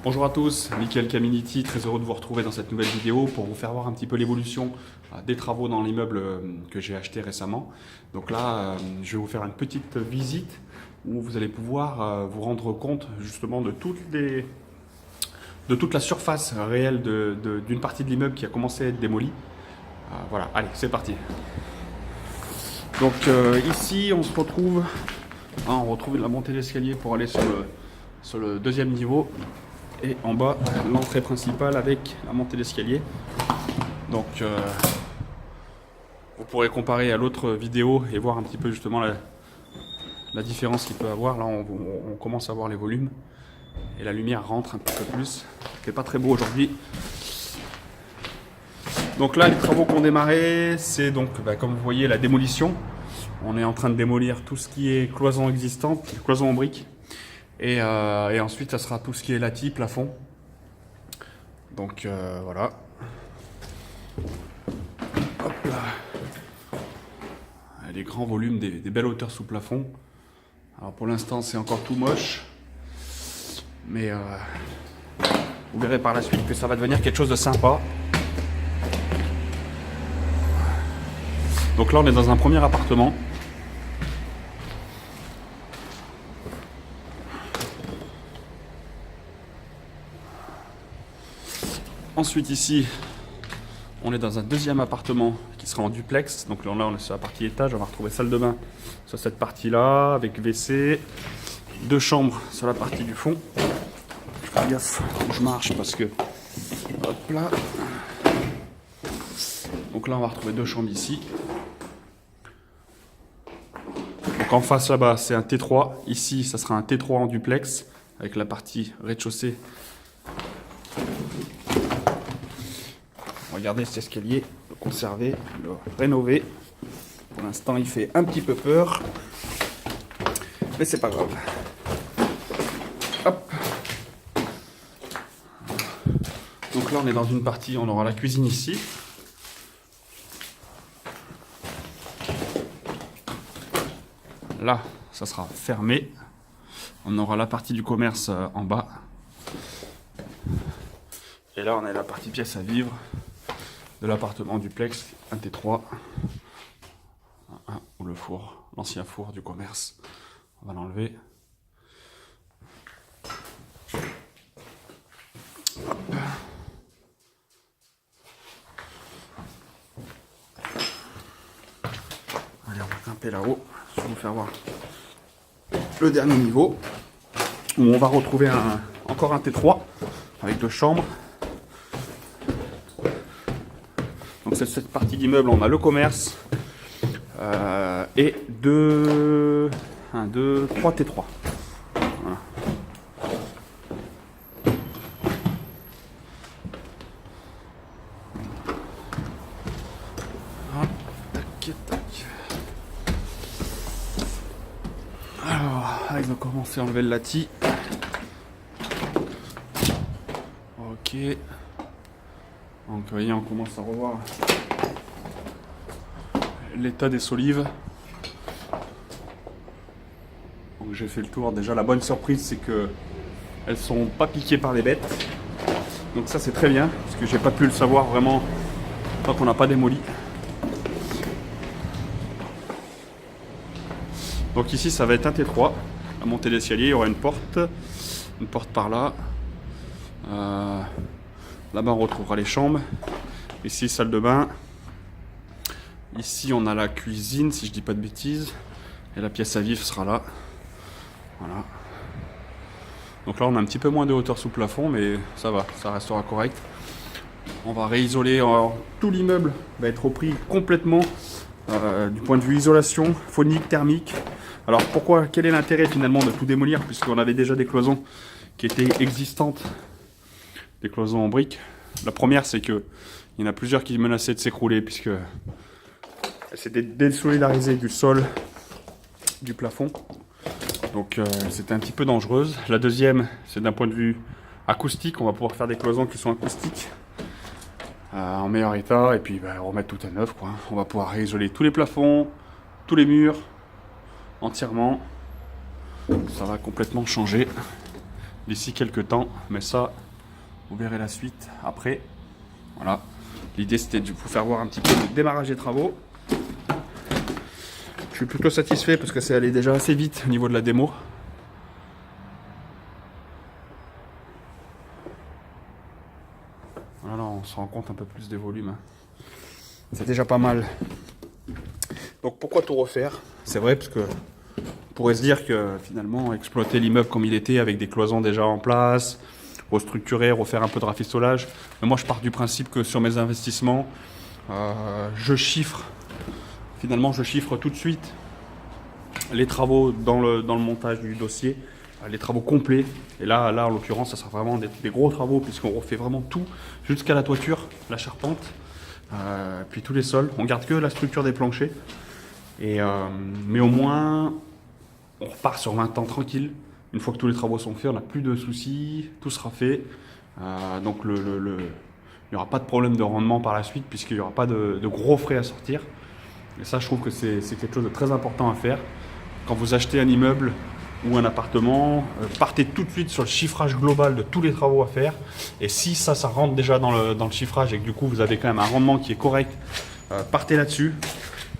Bonjour à tous, Mickaël Caminiti, très heureux de vous retrouver dans cette nouvelle vidéo pour vous faire voir un petit peu l'évolution des travaux dans l'immeuble que j'ai acheté récemment. Donc là, je vais vous faire une petite visite où vous allez pouvoir vous rendre compte justement de toute la surface réelle d'une partie de l'immeuble qui a commencé à être démolie. Voilà, allez, c'est parti. Donc ici, on retrouve la montée d'escalier pour aller sur le deuxième niveau. Et en bas, l'entrée principale avec la montée d'escalier. Donc, vous pourrez comparer à l'autre vidéo et voir un petit peu justement la différence qu'il peut avoir. Là, on commence à voir les volumes et la lumière rentre un petit peu plus. Il fait pas très beau aujourd'hui. Donc là, les travaux qu'on démarré, c'est donc, comme vous voyez, la démolition. On est en train de démolir tout ce qui est cloison existante, cloison en briques. Et ensuite, ça sera tout ce qui est lati, plafond. Donc voilà. Hop là. Les grands volumes, des belles hauteurs sous plafond. Alors pour l'instant, c'est encore tout moche. Mais vous verrez par la suite que ça va devenir quelque chose de sympa. Donc là, on est dans un premier appartement. Ensuite ici, on est dans un deuxième appartement qui sera en duplex. Donc là, on est sur la partie étage. On va retrouver salle de bain sur cette partie-là avec WC. Deux chambres sur la partie du fond. Je fais gaffe où je marche parce que... Hop là. Donc là, on va retrouver deux chambres ici. Donc en face là-bas, c'est un T3. Ici, ça sera un T3 en duplex avec la partie rez-de-chaussée. Regardez cet escalier, le conserver, le rénover. Pour l'instant, il fait un petit peu peur, mais c'est pas grave. Hop. Donc là, on est dans une partie, on aura la cuisine ici. Là, ça sera fermé. On aura la partie du commerce en bas. Et là, on a la partie pièce à vivre de l'appartement duplex, un T3, ou le four, l'ancien four du commerce. On va l'enlever. Allez, on va grimper là-haut. Je vais vous faire voir le dernier niveau, où on va retrouver encore un T3 avec deux chambres. Donc cette partie d'immeuble, on a le commerce et trois T3. Voilà. Hop, tac, tac. Alors, là, ils ont commencé à enlever le lati. Ok. Donc vous voyez, on commence à revoir l'état des solives. Donc j'ai fait le tour. Déjà la bonne surprise, c'est que elles sont pas piquées par les bêtes. Donc ça c'est très bien, parce que j'ai pas pu le savoir vraiment tant qu'on n'a pas démoli. Donc ici ça va être un T3. La montée d'escalier, il y aura une porte par là. Là-bas, on retrouvera les chambres. Ici, salle de bain. Ici, on a la cuisine, si je dis pas de bêtises. Et la pièce à vivre sera là. Voilà. Donc là, on a un petit peu moins de hauteur sous plafond, mais ça va, ça restera correct. On va réisoler. Tout l'immeuble va être repris complètement du point de vue isolation, phonique, thermique. Alors, quel est l'intérêt finalement de tout démolir, puisqu'on avait déjà des cloisons qui étaient existantes. Des cloisons en briques. La première, c'est que il y en a plusieurs qui menaçaient de s'écrouler puisque elles s'étaient désolidarisées du sol, du plafond. Donc c'était un petit peu dangereuse. La deuxième, c'est d'un point de vue acoustique. On va pouvoir faire des cloisons qui sont acoustiques en meilleur état et puis remettre tout à neuf, quoi. On va pouvoir réisoler tous les plafonds, tous les murs entièrement. Ça va complètement changer. d'ici quelques temps. Mais ça, vous verrez la suite après. Voilà. L'idée, c'était de vous faire voir un petit peu le démarrage des travaux. Je suis plutôt satisfait parce que c'est allé déjà assez vite au niveau de la démo. Voilà, on se rend compte un peu plus des volumes. Hein. C'est déjà pas mal. Donc pourquoi tout refaire? C'est vrai parce que on pourrait se dire que finalement exploiter l'immeuble comme il était avec des cloisons déjà en place, restructurer, refaire un peu de rafistolage. Mais moi je pars du principe que sur mes investissements, je chiffre tout de suite les travaux dans le montage du dossier, les travaux complets. Et là en l'occurrence, ça sera vraiment des gros travaux puisqu'on refait vraiment tout jusqu'à la toiture, la charpente, puis tous les sols. On garde que la structure des planchers. Mais au moins, on repart sur 20 ans tranquille. Une fois que tous les travaux sont faits, on n'a plus de soucis, tout sera fait. Donc il n'y aura pas de problème de rendement par la suite puisqu'il n'y aura pas de gros frais à sortir. Et ça, je trouve que c'est quelque chose de très important à faire. Quand vous achetez un immeuble ou un appartement, partez tout de suite sur le chiffrage global de tous les travaux à faire. Et si ça rentre déjà dans le chiffrage et que du coup vous avez quand même un rendement qui est correct, partez là-dessus.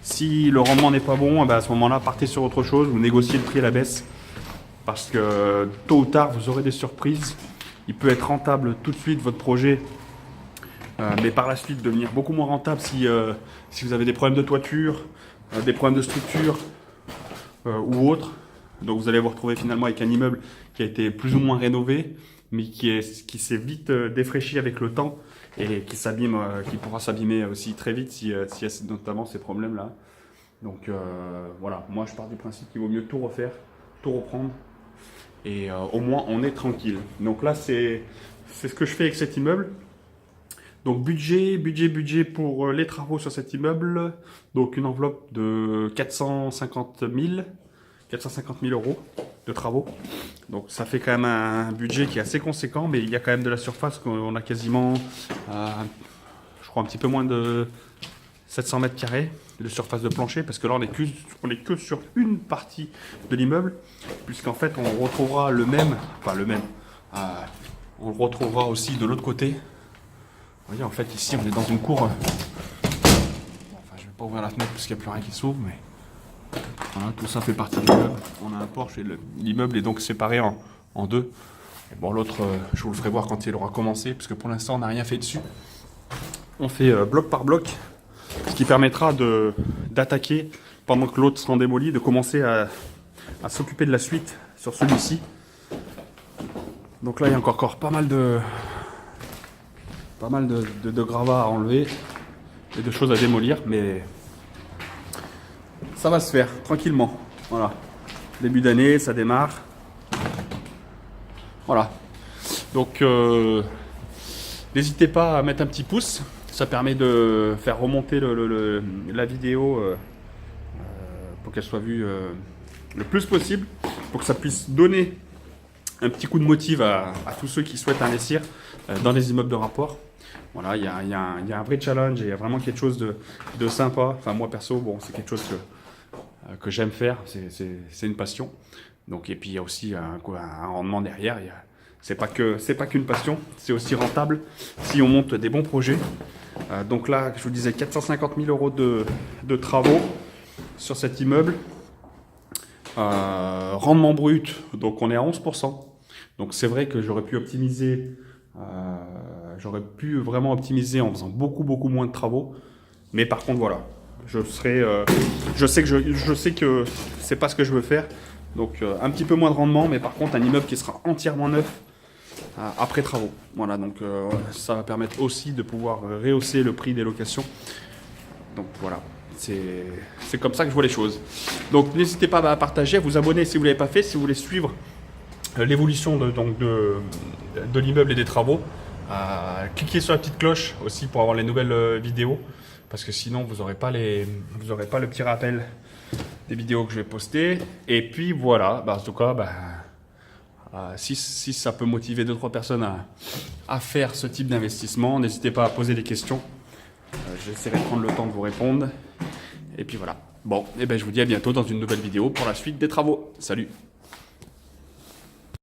Si le rendement n'est pas bon, à ce moment-là, partez sur autre chose ou négociez le prix à la baisse. Parce que tôt ou tard, vous aurez des surprises. Il peut être rentable tout de suite, votre projet, mais par la suite devenir beaucoup moins rentable si vous avez des problèmes de toiture, des problèmes de structure ou autres. Donc vous allez vous retrouver finalement avec un immeuble qui a été plus ou moins rénové, mais qui s'est vite défraîchi avec le temps et qui pourra s'abîmer aussi très vite s'il y a notamment ces problèmes-là. Donc voilà, moi je pars du principe qu'il vaut mieux tout refaire, tout reprendre, et au moins on est tranquille. Donc là c'est ce que je fais avec cet immeuble. Donc budget pour les travaux sur cet immeuble, donc une enveloppe de 450 000 euros de travaux. Donc ça fait quand même un budget qui est assez conséquent, mais il y a quand même de la surface. On a quasiment, je crois, un petit peu moins de 700 mètres carrés de surface de plancher, parce que là on est que sur une partie de l'immeuble, puisqu'en fait on retrouvera on le retrouvera aussi de l'autre côté. Vous voyez, en fait ici on est dans une cour. Enfin, je vais pas ouvrir la fenêtre parce qu'il n'y a plus rien qui s'ouvre, mais voilà, tout ça fait partie de l'immeuble. On a un porche et l'immeuble est donc séparé en deux. Et bon, l'autre, je vous le ferai voir quand il aura commencé, parce que pour l'instant on n'a rien fait dessus. On fait bloc par bloc, ce qui permettra d'attaquer pendant que l'autre sera démoli, de commencer à s'occuper de la suite sur celui-ci. Donc là il y a encore pas mal de gravats à enlever et de choses à démolir, mais ça va se faire tranquillement. Voilà, début d'année, ça démarre. Voilà, donc n'hésitez pas à mettre un petit pouce, ça permet de faire remonter la vidéo pour qu'elle soit vue le plus possible, pour que ça puisse donner un petit coup de motive à tous ceux qui souhaitent investir dans les immeubles de rapport. Voilà, il y a un vrai challenge et il y a vraiment quelque chose de sympa. Enfin, moi perso, bon, c'est quelque chose que j'aime faire, c'est une passion. Donc, et puis il y a aussi un rendement derrière. C'est pas qu'une passion, c'est aussi rentable si on monte des bons projets. Donc là, je vous disais 450 000 euros de travaux sur cet immeuble. Rendement brut, donc on est à 11%. Donc c'est vrai que j'aurais pu optimiser. J'aurais pu vraiment optimiser en faisant beaucoup moins de travaux, mais par contre voilà, je sais que c'est pas ce que je veux faire, donc un petit peu moins de rendement, mais par contre un immeuble qui sera entièrement neuf après travaux. Voilà, donc ça va permettre aussi de pouvoir rehausser le prix des locations. Donc voilà, c'est comme ça que je vois les choses. Donc n'hésitez pas à partager, à vous abonner si vous ne l'avez pas fait, si vous voulez suivre l'évolution de l'immeuble et des travaux. Cliquez sur la petite cloche aussi pour avoir les nouvelles vidéos, parce que sinon vous n'aurez pas le petit rappel des vidéos que je vais poster. Et puis voilà, en tout cas, si ça peut motiver 2-3 personnes à faire ce type d'investissement, n'hésitez pas à poser des questions. J'essaierai de prendre le temps de vous répondre. Et puis voilà. Bon, et je vous dis à bientôt dans une nouvelle vidéo pour la suite des travaux. Salut!